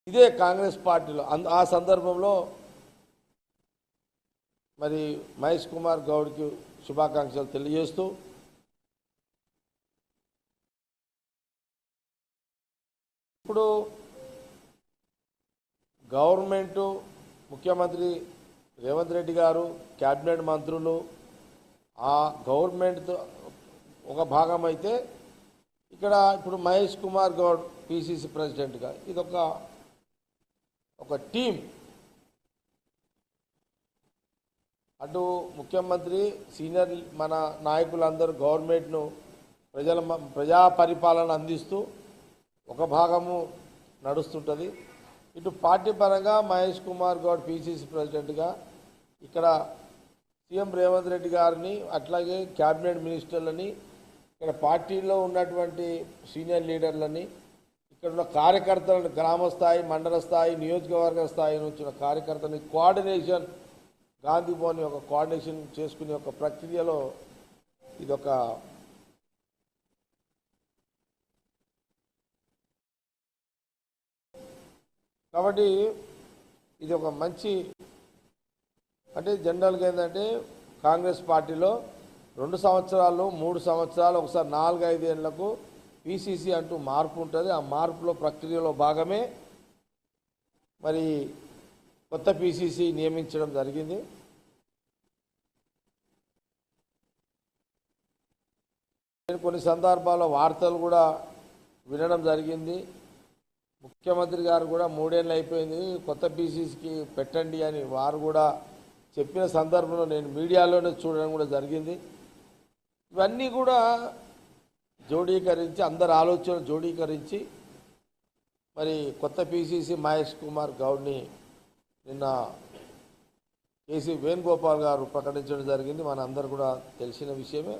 ఇదే కాంగ్రెస్ పార్టీలో ఆ సందర్భంలో మరి మహేష్ కుమార్ గౌడ్కి శుభాకాంక్షలు తెలియజేస్తూ ఇప్పుడు గవర్నమెంట్ ముఖ్యమంత్రి రేవంత్ రెడ్డి గారు క్యాబినెట్ మంత్రులు ఆ గవర్నమెంట్తో ఒక భాగం అయితే ఇక్కడ ఇప్పుడు మహేష్ కుమార్ గౌడ్ పిసిసి ప్రెసిడెంట్గా ఇదొక టీం. అటు ముఖ్యమంత్రి సీనియర్ మన నాయకులందరూ గవర్నమెంట్ను ప్రజా పరిపాలన అందిస్తూ ఒక భాగము నడుస్తుంటుంది. ఇటు పార్టీ పరంగా మహేష్ కుమార్ గౌడ్ పిసిసి ప్రెసిడెంట్గా ఇక్కడ సీఎం రేవంత్ రెడ్డి గారిని అట్లాగే క్యాబినెట్ మినిస్టర్లని ఇక్కడ పార్టీలో ఉన్నటువంటి సీనియర్ లీడర్లని ఇక్కడ ఉన్న కార్యకర్తలను గ్రామ స్థాయి మండల స్థాయి నియోజకవర్గ స్థాయి నుంచి ఉన్న కార్యకర్తలని కోఆర్డినేషన్ గాంధీ భవన్ ఒక కోఆర్డినేషన్ చేసుకునే ఒక ప్రక్రియలో ఇదొక కాబట్టి ఇది ఒక మంచి అంటే జనరల్గా ఏంటంటే కాంగ్రెస్ పార్టీలో 2 సంవత్సరాలు 3 సంవత్సరాలు ఒకసారి 4-5 ఏళ్లకు పిసిసి అంటూ మార్పు ఉంటుంది. ఆ మార్పులో ప్రక్రియలో భాగమే మరి కొత్త పిసిసి నియమించడం జరిగింది. నేను కొన్ని సందర్భాల్లో వార్తలు కూడా వినడం జరిగింది. ముఖ్యమంత్రి గారు కూడా 3 ఏళ్ళు అయిపోయింది కొత్త పిసిసికి పెట్టండి అని వారు కూడా చెప్పిన సందర్భంలో నేను మీడియాలోనే చూడడం కూడా జరిగింది. ఇవన్నీ కూడా జోడీకరించి అందరి ఆలోచనలు జోడీకరించి మరి కొత్త పిసిసి మహేష్ కుమార్ గౌడ్ని నిన్న కేసీ వేణుగోపాల్ గారు ప్రకటించడం జరిగింది. మన అందరు కూడా తెలిసిన విషయమే.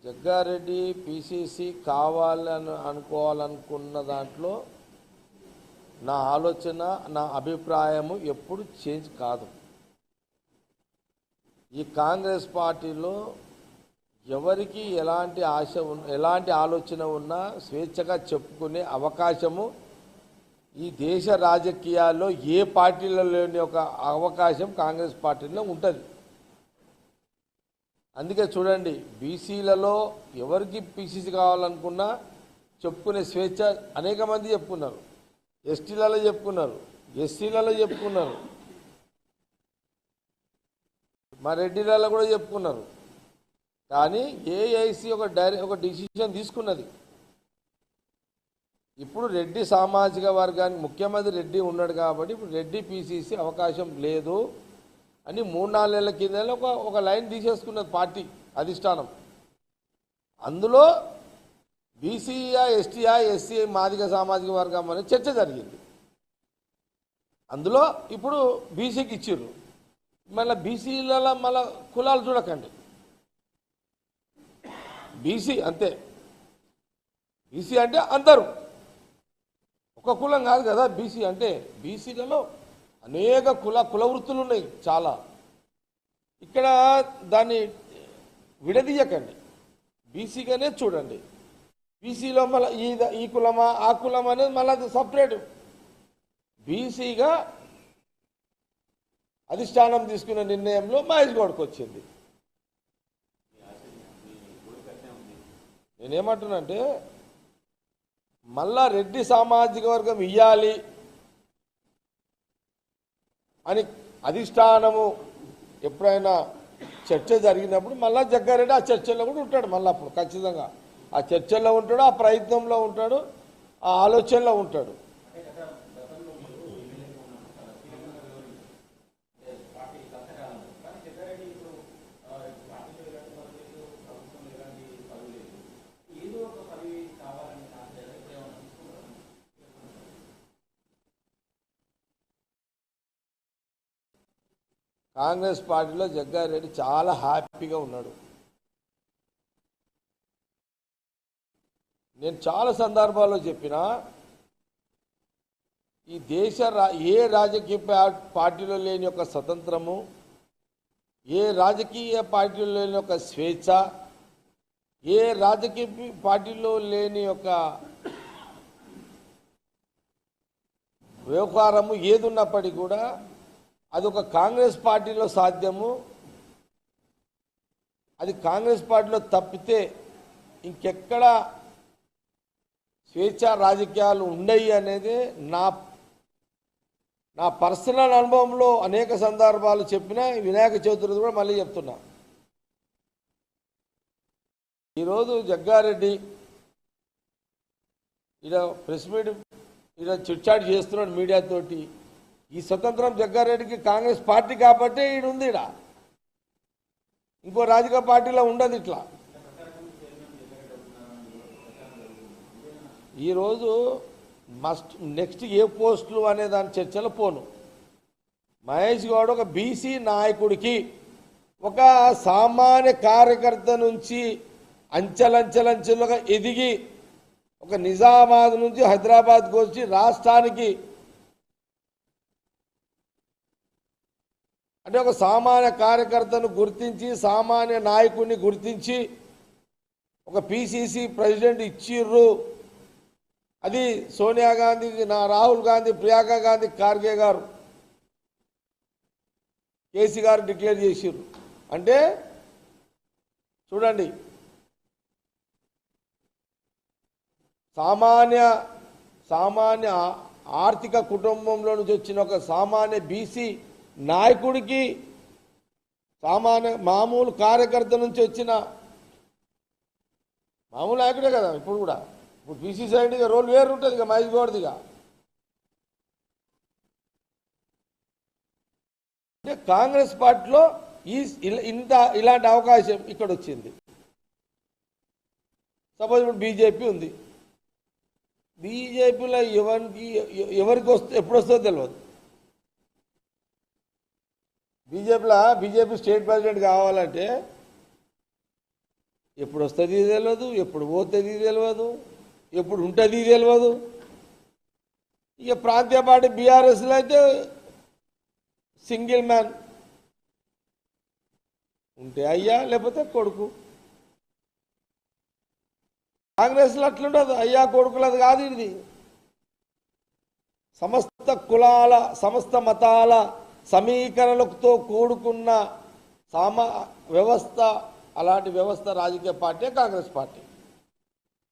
జగ్గారెడ్డి పిసిసి కావాలని అనుకోవాలనుకున్న దాంట్లో నా ఆలోచన నా అభిప్రాయము ఎప్పుడు చేంజ్ కాదు. ఈ కాంగ్రెస్ పార్టీలో ఎవరికి ఎలాంటి ఆశ ఎలాంటి ఆలోచన ఉన్నా స్వేచ్ఛగా చెప్పుకునే అవకాశము ఈ దేశ రాజకీయాల్లో ఏ పార్టీలో లేని ఒక అవకాశం కాంగ్రెస్ పార్టీలో ఉంటుంది. అందుకే చూడండి బీసీలలో ఎవరికి పిసిసి కావాలనుకున్నా చెప్పుకునే స్వేచ్ఛ అనేక మంది చెప్పుకున్నారు. ఎస్టీలలో చెప్పుకున్నారు, ఎస్సీలలో చెప్పుకున్నారు, మా రెడ్డిలలో కూడా చెప్పుకున్నారు. కానీ ఏఐసి ఒక డిసిషన్ తీసుకున్నది. ఇప్పుడు రెడ్డి సామాజిక వర్గానికి ముఖ్యమంత్రి రెడ్డి ఉన్నాడు కాబట్టి ఇప్పుడు రెడ్డి పిసిసి అవకాశం లేదు అని 3-4 నెలల కింద ఒక లైన్ తీసేసుకున్నది పార్టీ అధిష్టానం. అందులో బీసీయా ఎస్టీయా ఎస్సీ మాదిగ సామాజిక వర్గం అనే చర్చ జరిగింది. అందులో ఇప్పుడు బీసీకి ఇచ్చిర్రు. మళ్ళీ బీసీలలో మళ్ళీ కులాలు చూడకండి, బీసీ అంతే. బీసీ అంటే అందరూ, ఒక కులం కాదు కదా బీసీ అంటే. బీసీలలో అనేక కుల వృత్తులు ఉన్నాయి చాలా. ఇక్కడ దాన్ని విడదీయకండి, బీసీగానే చూడండి. బీసీలో మళ్ళీ ఈ కులమా ఆ కులమా అనేది మళ్ళీ సపరేట్. బీసీగా అధిష్టానం తీసుకున్న నిర్ణయంలో మహేష్ గౌడ్కి వచ్చింది. నేనేమంటున్నానంటే మళ్ళా రెడ్డి సామాజిక వర్గం ఇయ్యాలి అని అధిష్టానము ఎప్పుడైనా చర్చ జరిగినప్పుడు మళ్ళా జగ్గారెడ్డి ఆ చర్చల్లో కూడా ఉంటాడు. మళ్ళీ అప్పుడు ఖచ్చితంగా ఆ చర్చల్లో ఉంటాడు, ఆ ప్రయత్నంలో ఉంటాడు, ఆ ఆలోచనలో ఉంటాడు. కాంగ్రెస్ పార్టీలో జగ్గారెడ్డి చాలా హ్యాపీగా ఉన్నాడు. నేను చాలా సందర్భాల్లో చెప్పినా ఈ ఏ రాజకీయ పార్టీలో లేని ఒక స్వతంత్రము, ఏ రాజకీయ పార్టీలో లేని ఒక స్వేచ్ఛ, ఏ రాజకీయ పార్టీలో లేని ఒక వ్యవహారము ఏదున్నప్పటికీ కూడా అది ఒక కాంగ్రెస్ పార్టీలో సాధ్యము. అది కాంగ్రెస్ పార్టీలో తప్పితే ఇంకెక్కడ స్వేచ్ఛ రాజకీయాలు ఉండయి అనేది నా పర్సనల్ అనుభవంలో అనేక సందర్భాలు చెప్పిన వినాయక చవితి కూడా మళ్ళీ చెప్తున్నా. ఈరోజు జగ్గారెడ్డి ఇలా ప్రెస్ మీట్ ఇలా చిట్చాట్ చేస్తున్నాడు మీడియాతోటి. ఈ స్వతంత్రం జగ్గారెడ్డికి కాంగ్రెస్ పార్టీ కాబట్టే ఈడుంది. ఈడ ఇంకో రాజకీయ పార్టీలో ఉండదు. ఇట్లా ఈరోజు నెక్స్ట్ ఏ పోస్టులు అనే దాని చర్చలో పోను. మహేష్ గౌడ్ ఒక బీసీ నాయకుడికి, ఒక సామాన్య కార్యకర్త నుంచి అంచెలంచెలుగా ఎదిగి ఒక నిజామాబాద్ నుంచి హైదరాబాద్కి వచ్చి రాష్ట్రానికి అంటే ఒక సామాన్య కార్యకర్తను గుర్తించి, సామాన్య నాయకుడిని గుర్తించి ఒక పిసిసి ప్రెసిడెంట్ ఇచ్చిర్రు. అది సోనియా గాంధీ, రాహుల్ గాంధీ, ప్రియాంక గాంధీ, ఖార్గే గారు, కేసీ గారు డిక్లేర్ చేసిర్రు. అంటే చూడండి, సామాన్య ఆర్థిక కుటుంబంలో నుంచి వచ్చిన ఒక సామాన్య బీసీ నాయకుడికి, మామూలు కార్యకర్త నుంచి వచ్చిన మామూలు నాయకుడే కదా. ఇప్పుడు కూడా ఇప్పుడు బీసీ సైడ్ రోల్ వేరు ఉంటుంది ఇక మహేష్ గౌడ్దిగా. అంటే కాంగ్రెస్ పార్టీలో ఇలాంటి అవకాశం ఇక్కడ వచ్చింది. సపోజ్ ఇప్పుడు బీజేపీ ఉంది. బీజేపీలో ఎవరికి ఎప్పుడు వస్తుందో తెలియదు. బీజేపీ స్టేట్ ప్రెసిడెంట్ కావాలంటే ఎప్పుడు వస్తుంది తెలియదు, ఎప్పుడు పోతుంది తెలియదు, ఎప్పుడు ఉంటుంది తెలియదు. ఇక ప్రాంతీయ పార్టీ బీఆర్ఎస్లో అయితే సింగిల్ మ్యాన్ ఉంటే అయ్యా, లేకపోతే కొడుకు. కాంగ్రెస్లో అట్లుండదు, అయ్యా కొడుకులది కాదు. ఇది సమస్త కులాల, సమస్త మతాల సమీకరణలతో కూడుకున్న వ్యవస్థ. అలాంటి వ్యవస్థ రాజకీయ పార్టీ కాంగ్రెస్ పార్టీ.